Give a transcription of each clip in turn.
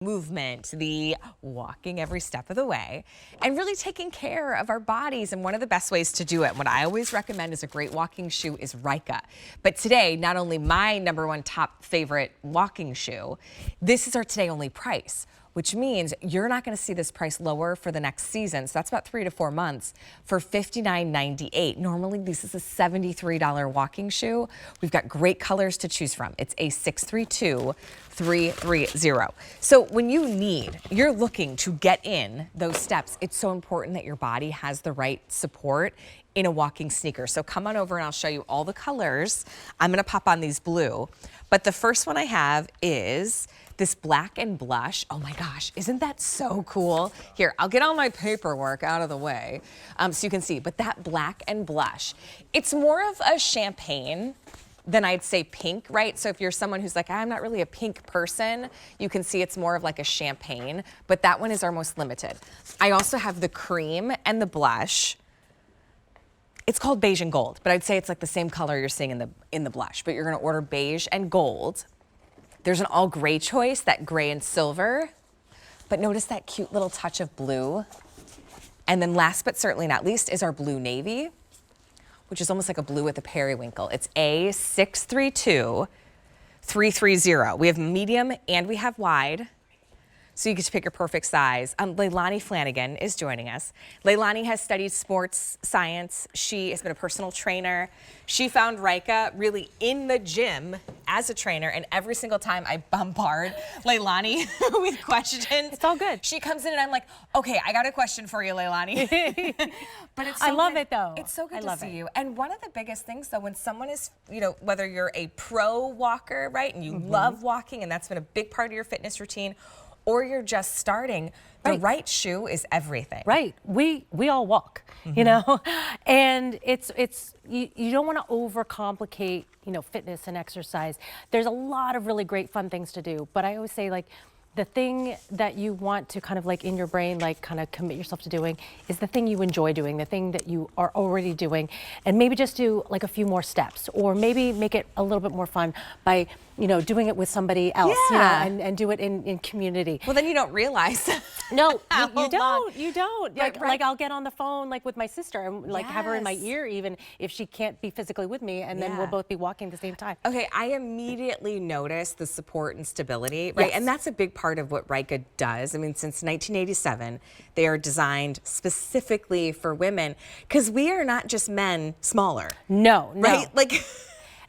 movement, the walking every step of the way, and really taking care of our bodies. And one of the best ways to do it, what I always recommend is a great walking shoe, is Ryka. But today, not only my #1 top favorite walking shoe, this is our today only price, which means you're not going to see this price lower for the next season. So that's about 3 to 4 months for $59.98. Normally, this is a $73 walking shoe. We've got great colors to choose from. It's a 632-330. So when you're looking to get in those steps, it's so important that your body has the right support in a walking sneaker. So come on over and I'll show you all the colors. I'm gonna pop on these blue, but the first one I have is this black and blush. Oh my gosh, isn't that so cool? Here, I'll get all my paperwork out of the way so you can see, but that black and blush, it's more of a champagne than I'd say pink, right? So if you're someone who's like, I'm not really a pink person, you can see it's more of like a champagne, but that one is our most limited. I also have the cream and the blush. It's called beige and gold, but I'd say it's like the same color you're seeing in the blush, but you're gonna order beige and gold. There's an all gray choice, that gray and silver, but notice that cute little touch of blue. And then last but certainly not least is our blue navy, which is almost like a blue with a periwinkle. It's A632330. We have medium and we have wide. So you get to pick your perfect size. Leilani Flanagan is joining us. Leilani has studied sports science. She has been a personal trainer. She found Ryka really in the gym as a trainer, and every single time I bombard Leilani with questions. It's all good. She comes in and I'm like, okay, I got a question for you, Leilani. But it's so I love good. it though. It's so good to see you. And one of the biggest things though, when someone is, whether you're a pro walker, right, and you love walking and that's been a big part of your fitness routine, or you're just starting, the right shoe is everything. Right. We all walk, and it's you don't want to overcomplicate, fitness and exercise. There's a lot of really great fun things to do, but I always say, like, the thing that you want to kind of like in your brain, like kind of commit yourself to doing, is the thing you enjoy doing, the thing that you are already doing, and maybe just do like a few more steps, or maybe make it a little bit more fun by, doing it with somebody else, and do it in community. Well, then you don't realize. No, you don't. Like I'll get on the phone like with my sister and like have her in my ear even if she can't be physically with me, and then we'll both be walking at the same time. Okay, I immediately noticed the support and stability, right? Yes. And that's a big part of what Ryka does. I mean, since 1987, they are designed specifically for women, because we are not just men smaller. No. Right? Like.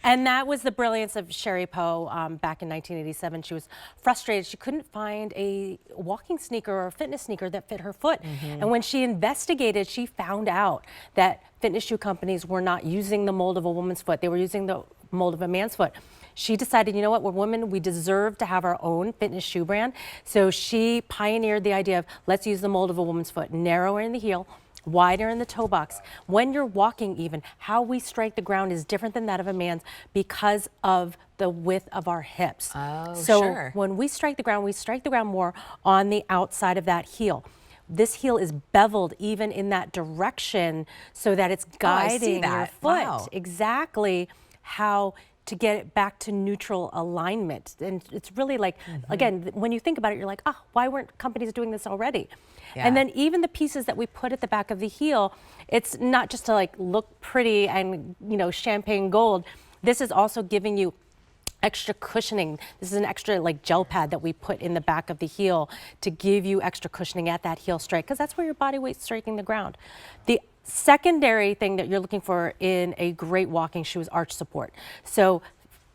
And that was the brilliance of Sherry Poe back in 1987. She was frustrated. She couldn't find a walking sneaker or a fitness sneaker that fit her foot. And when she investigated, she found out that fitness shoe companies were not using the mold of a woman's foot. They were using the mold of a man's foot. She decided, you know what, we're women, we deserve to have our own fitness shoe brand. So she pioneered the idea of, let's use the mold of a woman's foot, narrower in the heel, wider in the toe box. When you're walking even, how we strike the ground is different than that of a man's because of the width of our hips. Oh, so when we strike the ground more on the outside of that heel. This heel is beveled even in that direction so that it's guiding your foot. Wow. Exactly how to get it back to neutral alignment. And it's really like, again, when you think about it, you're like, why weren't companies doing this already? Yeah. And then even the pieces that we put at the back of the heel, it's not just to like look pretty and, champagne gold. This is also giving you extra cushioning. This is an extra like gel pad that we put in the back of the heel to give you extra cushioning at that heel strike, because that's where your body weight's striking the ground. The secondary thing that you're looking for in a great walking shoe is arch support. So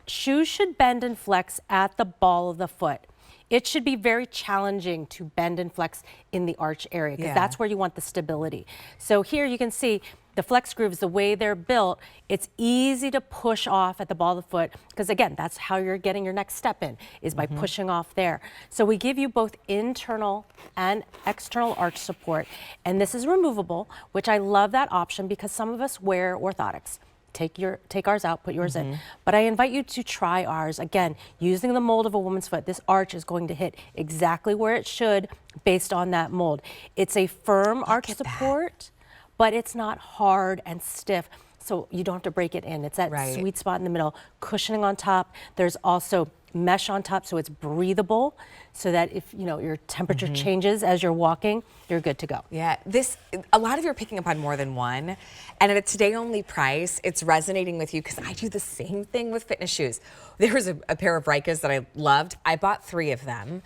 shoes should bend and flex at the ball of the foot. It should be very challenging to bend and flex in the arch area, because that's where you want the stability. So here you can see the flex grooves, the way they're built, it's easy to push off at the ball of the foot, because again, that's how you're getting your next step in, is by pushing off there. So we give you both internal and external arch support, and this is removable, which I love that option because some of us wear orthotics. Take ours out, put yours in. But I invite you to try ours. Again, using the mold of a woman's foot, this arch is going to hit exactly where it should based on that mold. It's a firm arch support, but it's not hard and stiff. So you don't have to break it in. It's that sweet spot in the middle, cushioning on top. There's also mesh on top so it's breathable, so that if your temperature changes as you're walking, you're good to go. Yeah, a lot of you are picking up on more than one, and at a today only price, it's resonating with you because I do the same thing with fitness shoes. There was a pair of Rykas that I loved. I bought 3 of them.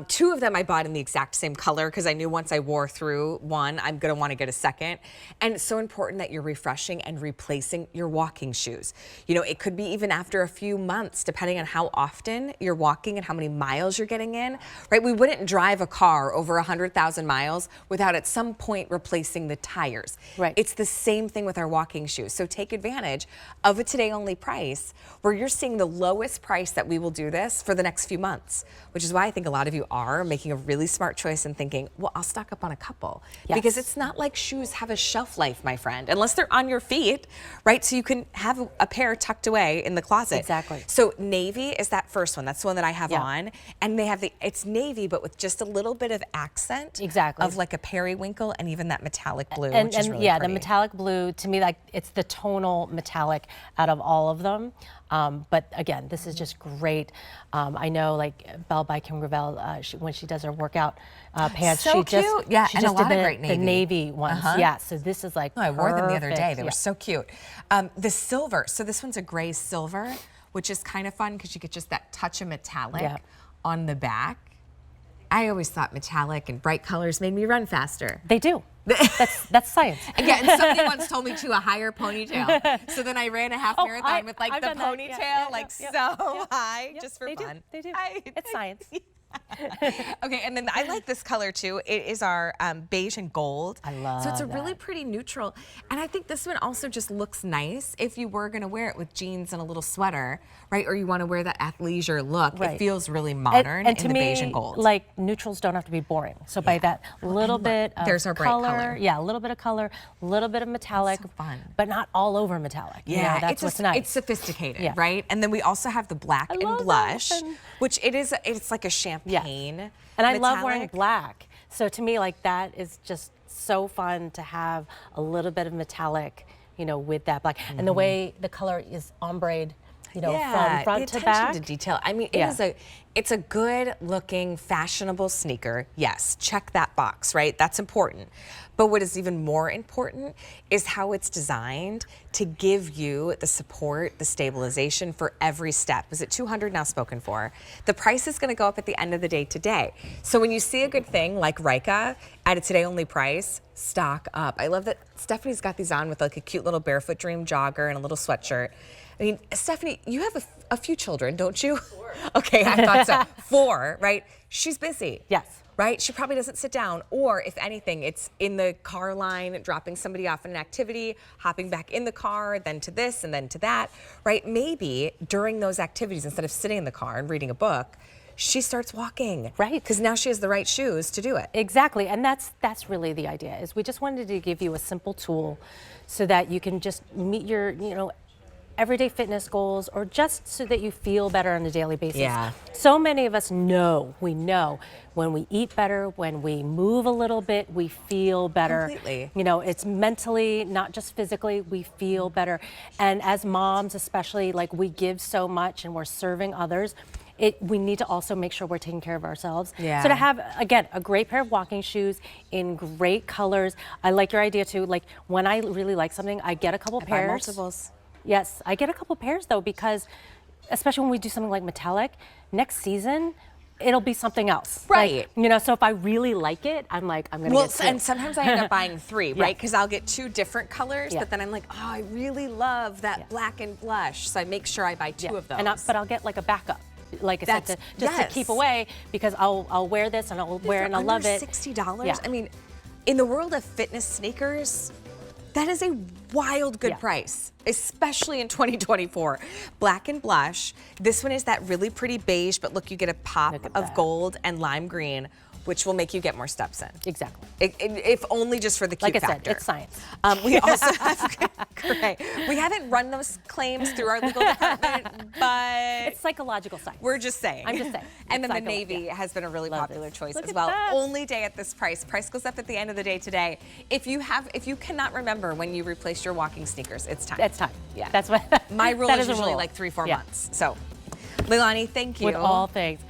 2 of them I bought in the exact same color because I knew once I wore through one, I'm gonna want to get a second. And it's so important that you're refreshing and replacing your walking shoes. It could be even after a few months, depending on how often you're walking and how many miles you're getting in, right? We wouldn't drive a car over 100,000 miles without at some point replacing the tires. Right. It's the same thing with our walking shoes. So take advantage of a today only price where you're seeing the lowest price that we will do this for the next few months, which is why I think a lot of you are making a really smart choice and thinking, well, I'll stock up on a couple. Yes. Because it's not like shoes have a shelf life, my friend, unless they're on your feet, right? So you can have a pair tucked away in the closet. Exactly. So navy is that first one. That's the one that I have on. And they have it's navy, but with just a little bit of accent. Exactly. Of like a periwinkle and even that metallic blue, And, which is and really yeah, pretty. the metallic blue, to me, like it's the tonal metallic out of all of them. But again, this is just great. I know, like Belle by Kim Gravel, when she does her workout pants, So she just cute. Yeah, she and just a lot did of great the navy. navy ones. Yeah, so this is like I wore them the other day. perfect. They were so cute. The silver. So this one's a gray silver, which is kind of fun because you get just that touch of metallic on the back. I always thought metallic and bright colors made me run faster. They do. That's science. Again, somebody once told me to a higher ponytail. So then I ran a half marathon with like I've the done that. ponytail so high just for They do. fun. They do. It's science. Okay, and then I like this color too. It is our beige and gold. I love So it's a that. really pretty neutral. And I think this one also just looks nice if you were gonna wear it with jeans and a little sweater, right? Or you wanna wear that athleisure look. Right. It feels really modern And in to the me, beige and gold. like neutrals don't have to be boring. So by that little bit of There's our bright color. Yeah, a little bit of color, a little bit of metallic, so fun. but not all over metallic. Yeah, that's it's what's nice. It's sophisticated, Yeah. right? And then we also have the black and love that blush, one. which it's like a champagne. And I love wearing metallic. black. So to me, like that is just so fun to have a little bit of metallic, with that black. And the way the color is ombre'd, from front the to back. attention to detail. I mean, Yeah. it's a good looking, fashionable sneaker. Yes, check that box, right? That's important. But what is even more important is how it's designed to give you the support, the stabilization for every step. Is it 200 now spoken for? The price is gonna go up at the end of the day today. So when you see a good thing like Ryka at a today only price, stock up. I love that Stephanie's got these on with like a cute little Barefoot Dream jogger and a little sweatshirt. I mean, Stephanie, you have a few children, don't you? 4. Okay, I thought so. 4, right? She's busy. Yes. Right? She probably doesn't sit down. Or if anything, it's in the car line, dropping somebody off in an activity, hopping back in the car, then to this and then to that, right? Maybe during those activities, instead of sitting in the car and reading a book, she starts walking. Right. Because now she has the right shoes to do it. Exactly, and that's really the idea. Is we just wanted to give you a simple tool so that you can just meet your, everyday fitness goals, or just so that you feel better on a daily basis. Yeah. So many of us know when we eat better, when we move a little bit, we feel better. Completely. It's mentally, not just physically, we feel better. And as moms especially, like we give so much and we're serving others. We need to also make sure we're taking care of ourselves. Yeah. So to have, again, a great pair of walking shoes in great colors. I like your idea too. Like when I really like something, I get a couple Buy pairs. multiples. Yes, I get a couple pairs though, because especially when we do something like metallic, next season, it'll be something else. Right. Like, so if I really like it, I'm like, I'm gonna get 2. And sometimes I end up buying 3, right? Because I'll get 2 different colors, but then I'm like, oh, I really love that black and blush. So I make sure I buy 2 of those. But I'll get like a backup. Like I said, to keep away, because I'll wear this and I'll wear it and I'll love it. $60? Yeah. I mean, in the world of fitness sneakers, that is a wild good price, especially in 2024. Black and blush. This one is that really pretty beige, but look, you get a pop of gold and lime green, which will make you get more steps in. Exactly. If only just for the cute Like I factor. said, it's science. We also have, great. We haven't run those claims through our legal department, but It's psychological science. we're just saying. I'm just saying. And It's then the psycho- navy has been a really Love popular it. choice Look as at well. that. Only day at this price. Price goes up at the end of the day today. If you cannot remember when you replaced your walking sneakers, it's time. It's time. Yeah. That's what My rule that is a usually rule. like 3-4 Yeah. months. So Leilani, thank you. With all things.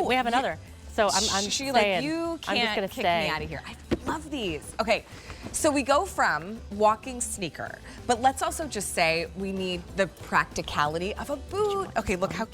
We have another. So I'm Sheila, saying, you I'm just can't gonna kick stay. me out of here. I love these. Okay, so we go from walking sneaker, but let's also just say we need the practicality of a boot. Okay, look how cute.